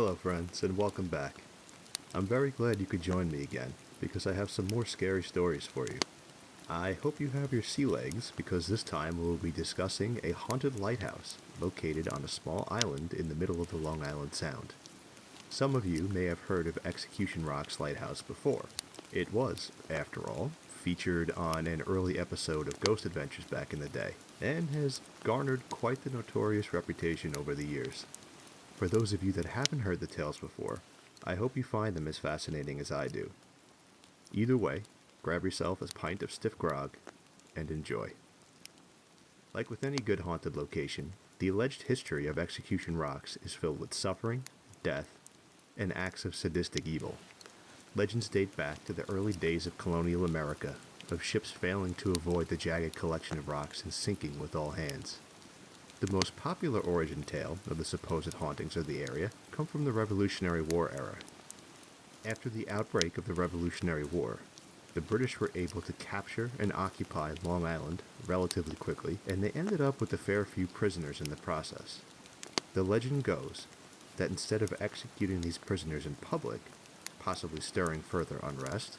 Hello friends, and welcome back. I'm very glad you could join me again, because I have some more scary stories for you. I hope you have your sea legs, because this time we'll be discussing a haunted lighthouse located on a small island in the middle of the Long Island Sound. Some of you may have heard of Execution Rocks Lighthouse before. It was, after all, featured on an early episode of Ghost Adventures back in the day, and has garnered quite the notorious reputation over the years. For those of you that haven't heard the tales before, I hope you find them as fascinating as I do. Either way, grab yourself a pint of stiff grog and enjoy. Like with any good haunted location, the alleged history of Execution Rocks is filled with suffering, death, and acts of sadistic evil. Legends date back to the early days of colonial America, of ships failing to avoid the jagged collection of rocks and sinking with all hands. The most popular origin tale of the supposed hauntings of the area come from the Revolutionary War era. After the outbreak of the Revolutionary War, the British were able to capture and occupy Long Island relatively quickly, and they ended up with a fair few prisoners in the process. The legend goes that instead of executing these prisoners in public, possibly stirring further unrest,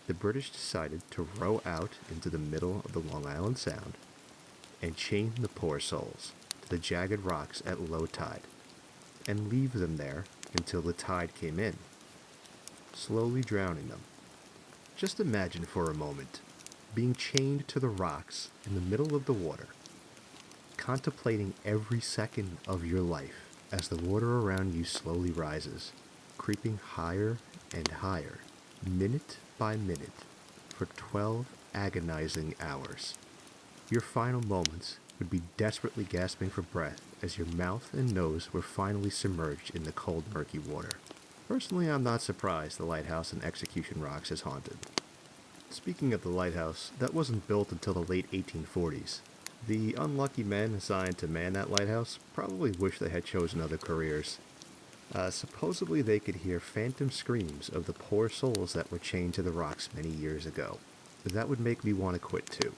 the British decided to row out into the middle of the Long Island Sound and chain the poor souls to the jagged rocks at low tide, and leave them there until the tide came in, slowly drowning them. Just imagine for a moment being chained to the rocks in the middle of the water, contemplating every second of your life as the water around you slowly rises, creeping higher and higher, minute by minute, for 12 agonizing hours. Your final moments would be desperately gasping for breath as your mouth and nose were finally submerged in the cold, murky water. Personally, I'm not surprised the lighthouse in Execution Rocks is haunted. Speaking of the lighthouse, that wasn't built until the late 1840s. The unlucky men assigned to man that lighthouse probably wish they had chosen other careers. Supposedly they could hear phantom screams of the poor souls that were chained to the rocks many years ago. That would make me want to quit too.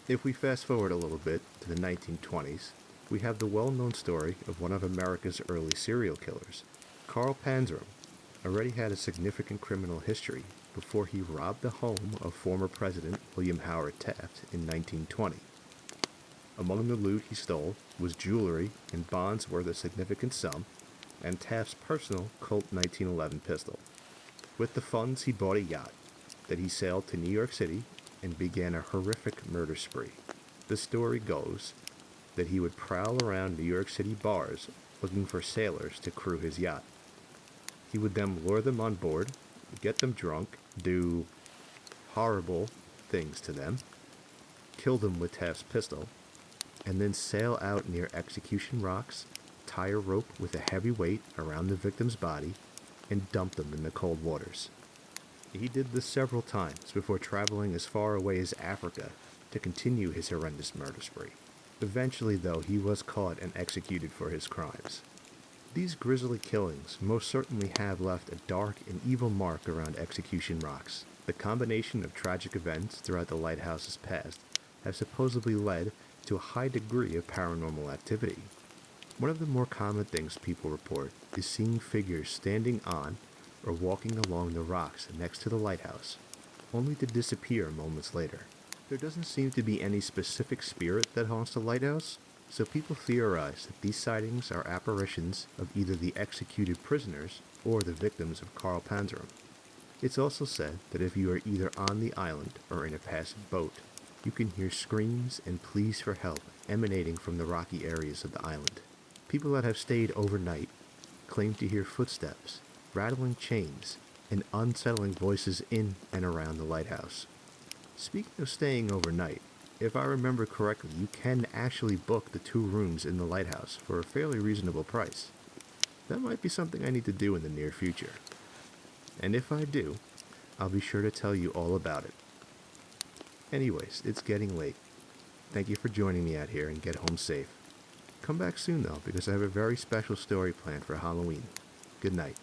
If we fast forward a little bit to the 1920s, we have the well-known story of one of America's early serial killers. Carl Panzram already had a significant criminal history before he robbed the home of former President William Howard Taft in 1920. Among the loot he stole was jewelry and bonds worth a significant sum, and Taft's personal Colt 1911 pistol. With the funds, he bought a yacht that he sailed to New York City and began a horrific murder spree. The story goes that he would prowl around New York City bars looking for sailors to crew his yacht. He would then lure them on board, get them drunk, do horrible things to them, kill them with Taft's pistol, and then sail out near Execution Rocks, tie a rope with a heavy weight around the victim's body, and dump them in the cold waters. He did this several times before traveling as far away as Africa to continue his horrendous murder spree. Eventually, though, he was caught and executed for his crimes. These grisly killings most certainly have left a dark and evil mark around Execution Rocks. The combination of tragic events throughout the lighthouse's past have supposedly led to a high degree of paranormal activity. One of the more common things people report is seeing figures standing on or walking along the rocks next to the lighthouse, only to disappear moments later. There doesn't seem to be any specific spirit that haunts the lighthouse, so people theorize that these sightings are apparitions of either the executed prisoners or the victims of Carl Panzram. It's also said that if you are either on the island or in a passing boat, you can hear screams and pleas for help emanating from the rocky areas of the island. People that have stayed overnight claim to hear footsteps, rattling chains, and unsettling voices in and around the lighthouse. Speaking of staying overnight, if I remember correctly, you can actually book the 2 rooms in the lighthouse for a fairly reasonable price. That might be something I need to do in the near future. And if I do, I'll be sure to tell you all about it. Anyways, it's getting late. Thank you for joining me out here, and get home safe. Come back soon though, because I have a very special story planned for Halloween. Good night.